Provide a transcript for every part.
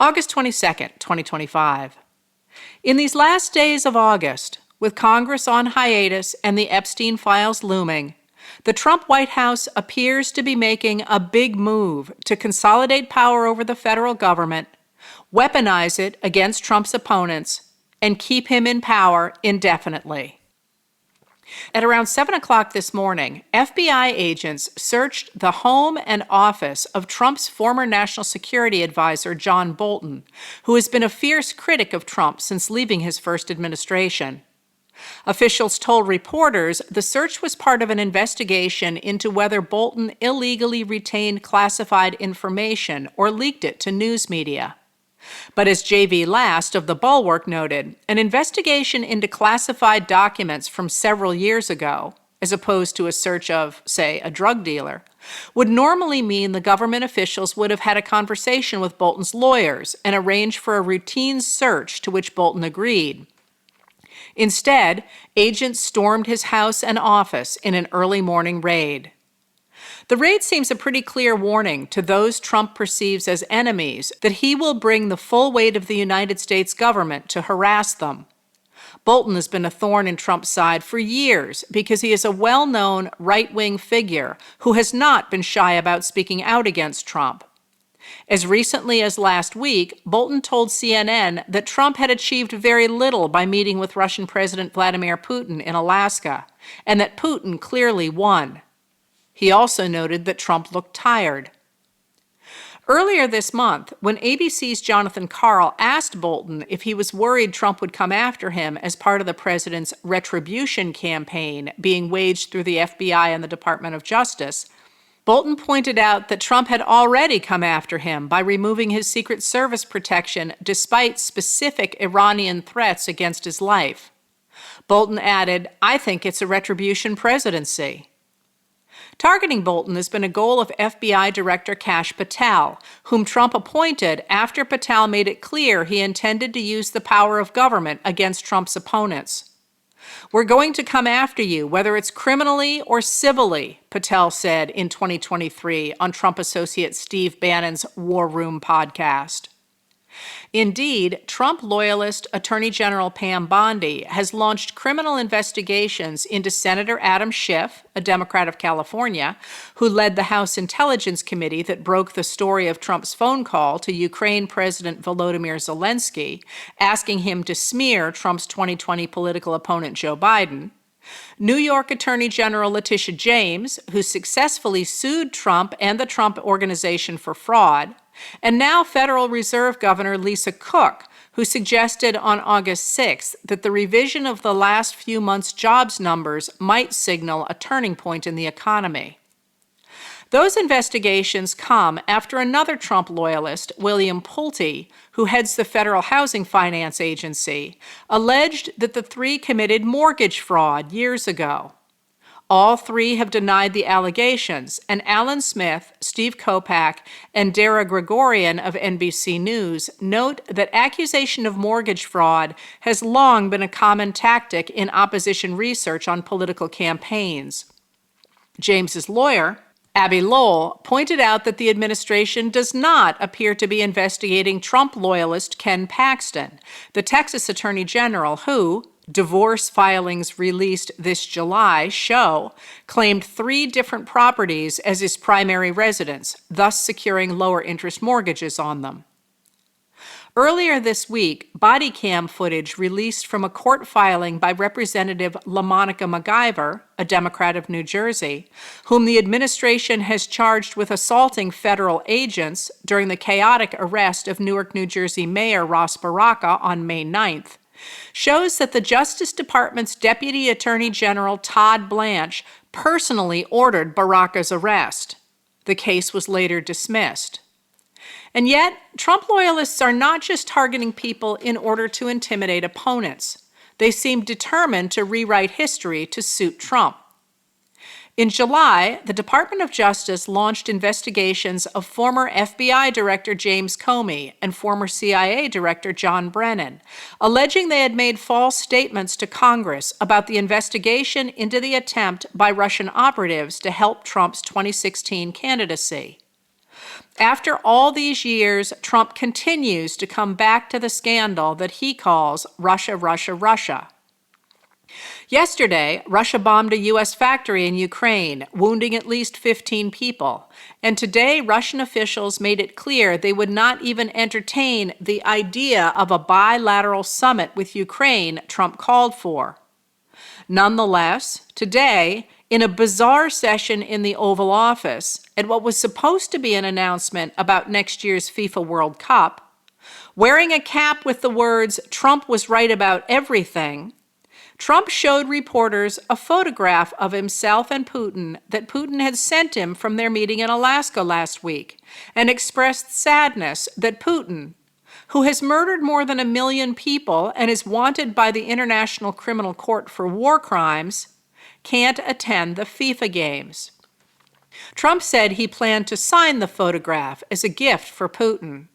August 22nd, 2025. In these last days of August, with Congress on hiatus and the Epstein files looming, the Trump White House appears to be making a big move to consolidate power over the federal government, weaponize it against Trump's opponents, and keep him in power indefinitely. At around 7 o'clock this morning, FBI agents searched the home and office of Trump's former national security advisor, John Bolton, who has been a fierce critic of Trump since leaving his first administration. Officials told reporters the search was part of an investigation into whether Bolton illegally retained classified information or leaked it to news media. But as J.V. Last of The Bulwark noted, an investigation into classified documents from several years ago, as opposed to a search of, say, a drug dealer, would normally mean the government officials would have had a conversation with Bolton's lawyers and arranged for a routine search to which Bolton agreed. Instead, agents stormed his house and office in an early morning raid. The raid seems a pretty clear warning to those Trump perceives as enemies that he will bring the full weight of the United States government to harass them. Bolton has been a thorn in Trump's side for years because he is a well-known right-wing figure who has not been shy about speaking out against Trump. As recently as last week, Bolton told CNN that Trump had achieved very little by meeting with Russian President Vladimir Putin in Alaska, and that Putin clearly won. He also noted that Trump looked tired. Earlier this month, when ABC's Jonathan Karl asked Bolton if he was worried Trump would come after him as part of the president's retribution campaign being waged through the FBI and the Department of Justice, Bolton pointed out that Trump had already come after him by removing his Secret Service protection despite specific Iranian threats against his life. Bolton added, "I think it's a retribution presidency." Targeting Bolton has been a goal of FBI Director Kash Patel, whom Trump appointed after Patel made it clear he intended to use the power of government against Trump's opponents. "We're going to come after you, whether it's criminally or civilly," Patel said in 2023 on Trump associate Steve Bannon's War Room podcast. Indeed, Trump loyalist Attorney General Pam Bondi has launched criminal investigations into Senator Adam Schiff, a Democrat of California, who led the House Intelligence Committee that broke the story of Trump's phone call to Ukraine President Volodymyr Zelensky, asking him to smear Trump's 2020 political opponent Joe Biden, New York Attorney General Letitia James, who successfully sued Trump and the Trump Organization for fraud, and now Federal Reserve Governor Lisa Cook, who suggested on August 6th that the revision of the last few months' jobs numbers might signal a turning point in the economy. Those investigations come after another Trump loyalist, William Pulte, who heads the Federal Housing Finance Agency, alleged that the three committed mortgage fraud years ago. All three have denied the allegations, and Alan Smith, Steve Kopak, and Dara Gregorian of NBC News note that accusation of mortgage fraud has long been a common tactic in opposition research on political campaigns. James's lawyer, Abby Lowell, pointed out that the administration does not appear to be investigating Trump loyalist Ken Paxton, the Texas Attorney General who, divorce filings released this July show, claimed 3 different properties as his primary residence, thus securing lower interest mortgages on them. Earlier this week, body cam footage released from a court filing by Representative LaMonica MacGyver, a Democrat of New Jersey, whom the administration has charged with assaulting federal agents during the chaotic arrest of Newark, New Jersey Mayor Ross Baraka on May 9th, shows that the Justice Department's Deputy Attorney General Todd Blanche personally ordered Baraka's arrest. The case was later dismissed. And yet, Trump loyalists are not just targeting people in order to intimidate opponents. They seem determined to rewrite history to suit Trump. In July, the Department of Justice launched investigations of former FBI Director James Comey and former CIA Director John Brennan, alleging they had made false statements to Congress about the investigation into the attempt by Russian operatives to help Trump's 2016 candidacy. After all these years, Trump continues to come back to the scandal that he calls Russia, Russia, Russia. Yesterday, Russia bombed a U.S. factory in Ukraine, wounding at least 15 people. And today, Russian officials made it clear they would not even entertain the idea of a bilateral summit with Ukraine Trump called for. Nonetheless, today, in a bizarre session in the Oval Office, at what was supposed to be an announcement about next year's FIFA World Cup, wearing a cap with the words, "Trump was right about everything," Trump showed reporters a photograph of himself and Putin that Putin had sent him from their meeting in Alaska last week, and expressed sadness that Putin, who has murdered more than 1 million people and is wanted by the International Criminal Court for war crimes, can't attend the FIFA games. Trump said he planned to sign the photograph as a gift for Putin.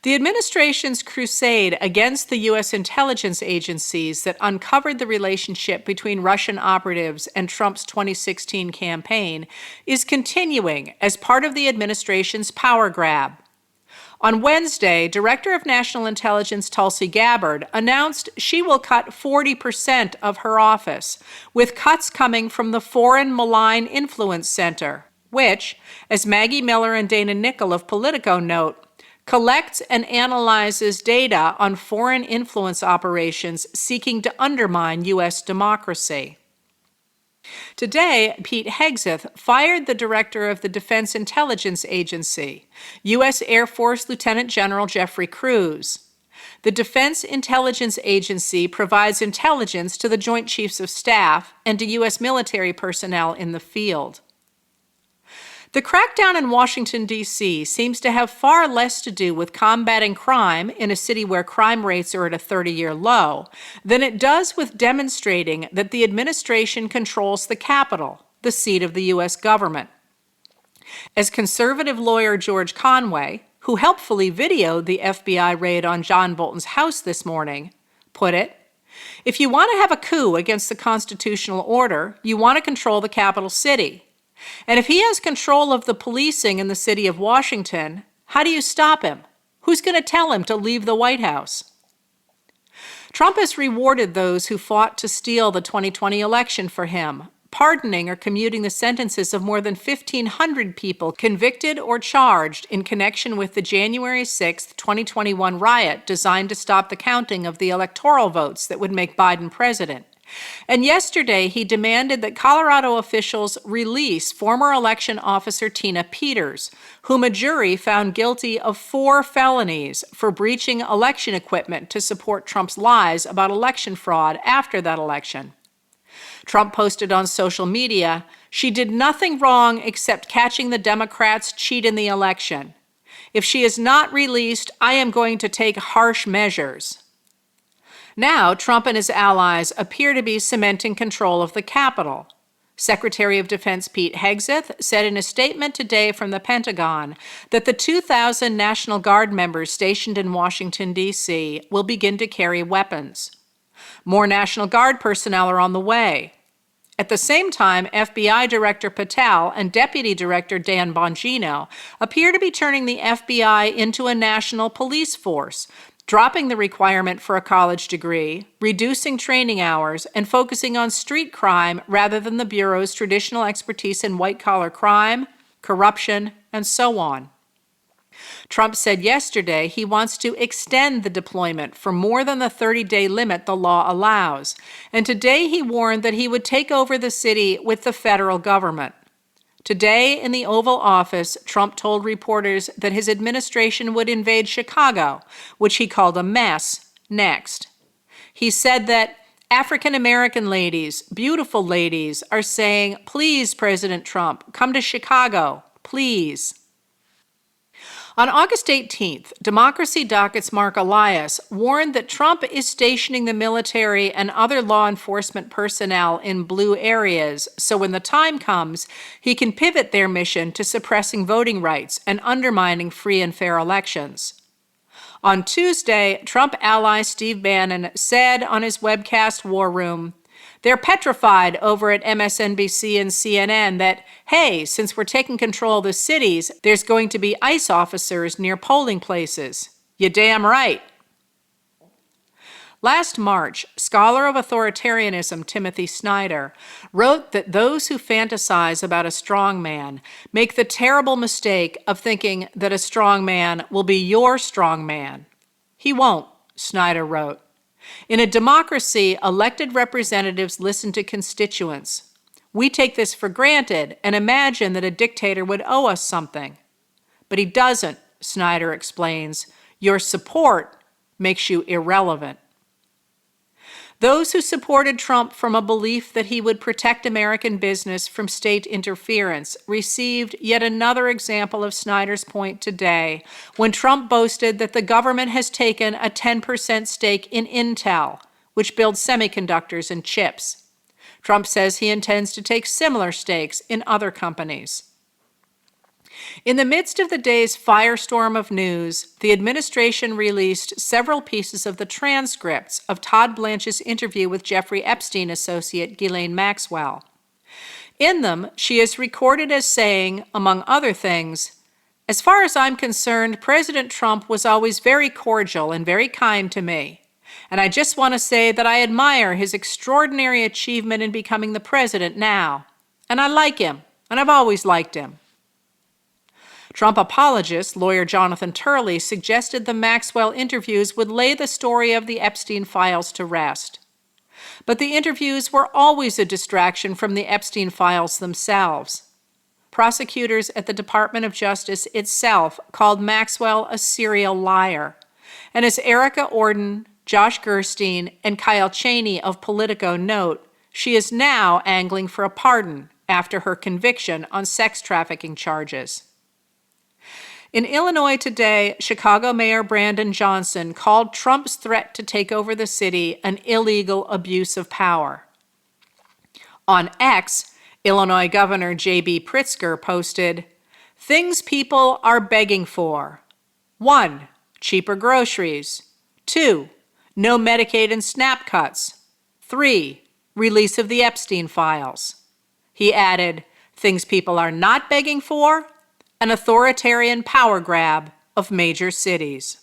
The administration's crusade against the U.S. intelligence agencies that uncovered the relationship between Russian operatives and Trump's 2016 campaign is continuing as part of the administration's power grab. On Wednesday, Director of National Intelligence Tulsi Gabbard announced she will cut 40% of her office, with cuts coming from the Foreign Malign Influence Center, which, as Maggie Miller and Dana Nickel of Politico note, collects and analyzes data on foreign influence operations seeking to undermine U.S. democracy. Today, Pete Hegseth fired the director of the Defense Intelligence Agency, U.S. Air Force Lieutenant General Jeffrey Cruz. The Defense Intelligence Agency provides intelligence to the Joint Chiefs of Staff and to U.S. military personnel in the field. The crackdown in Washington, D.C. seems to have far less to do with combating crime in a city where crime rates are at a 30-year low than it does with demonstrating that the administration controls the Capitol, the seat of the U.S. government. As conservative lawyer George Conway, who helpfully videoed the FBI raid on John Bolton's house this morning, put it, if you want to have a coup against the constitutional order, you want to control the capital city. And if he has control of the policing in the city of Washington, how do you stop him? Who's going to tell him to leave the White House? Trump has rewarded those who fought to steal the 2020 election for him, pardoning or commuting the sentences of more than 1,500 people convicted or charged in connection with the January 6, 2021 riot designed to stop the counting of the electoral votes that would make Biden president. And yesterday, he demanded that Colorado officials release former election officer Tina Peters, whom a jury found guilty of 4 felonies for breaching election equipment to support Trump's lies about election fraud after that election. Trump posted on social media, "She did nothing wrong except catching the Democrats cheat in the election. If she is not released, I am going to take harsh measures." Now, Trump and his allies appear to be cementing control of the Capitol. Secretary of Defense Pete Hegseth said in a statement today from the Pentagon that the 2,000 National Guard members stationed in Washington, D.C. will begin to carry weapons. More National Guard personnel are on the way. At the same time, FBI Director Patel and Deputy Director Dan Bongino appear to be turning the FBI into a national police force, dropping the requirement for a college degree, reducing training hours, and focusing on street crime rather than the Bureau's traditional expertise in white-collar crime, corruption, and so on. Trump said yesterday he wants to extend the deployment for more than the 30-day limit the law allows, and today he warned that he would take over the city with the federal government. Today, in the Oval Office, Trump told reporters that his administration would invade Chicago, which he called a mess, next. He said that African American ladies, beautiful ladies, are saying, "Please, President Trump, come to Chicago, please." On August 18th, Democracy Docket's Mark Elias warned that Trump is stationing the military and other law enforcement personnel in blue areas, so when the time comes, he can pivot their mission to suppressing voting rights and undermining free and fair elections. On Tuesday, Trump ally Steve Bannon said on his webcast War Room, They're petrified over at MSNBC and CNN that, hey, since we're taking control of the cities, there's going to be ICE officers near polling places. You damn right. Last March, scholar of authoritarianism Timothy Snyder wrote that those who fantasize about a strong man make the terrible mistake of thinking that a strong man will be your strong man. He won't, Snyder wrote. In a democracy, elected representatives listen to constituents. We take this for granted and imagine that a dictator would owe us something. But he doesn't, Snyder explains. Your support makes you irrelevant. Those who supported Trump from a belief that he would protect American business from state interference received yet another example of Snyder's point today when Trump boasted that the government has taken a 10% stake in Intel, which builds semiconductors and chips. Trump says he intends to take similar stakes in other companies. In the midst of the day's firestorm of news, the administration released several pieces of the transcripts of Todd Blanche's interview with Jeffrey Epstein associate Ghislaine Maxwell. In them, she is recorded as saying, among other things, "As far as I'm concerned, President Trump was always very cordial and very kind to me. And I just want to say that I admire his extraordinary achievement in becoming the president now. And I like him, and I've always liked him." Trump apologist, lawyer Jonathan Turley, suggested the Maxwell interviews would lay the story of the Epstein files to rest. But the interviews were always a distraction from the Epstein files themselves. Prosecutors at the Department of Justice itself called Maxwell a serial liar. And as Erica Orden, Josh Gerstein, and Kyle Cheney of Politico note, she is now angling for a pardon after her conviction on sex trafficking charges. In Illinois today, Chicago Mayor Brandon Johnson called Trump's threat to take over the city an illegal abuse of power. On X, Illinois Governor J.B. Pritzker posted, "Things people are begging for. 1. Cheaper groceries. 2. No Medicaid and SNAP cuts. 3. Release of the Epstein files." He added, "Things people are not begging for? An authoritarian power grab of major cities."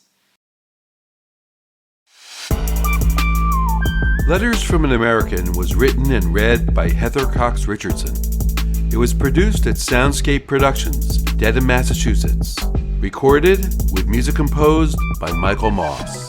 Letters from an American was written and read by Heather Cox Richardson. It was produced at Soundscape Productions, Dedham, Massachusetts. Recorded with music composed by Michael Moss.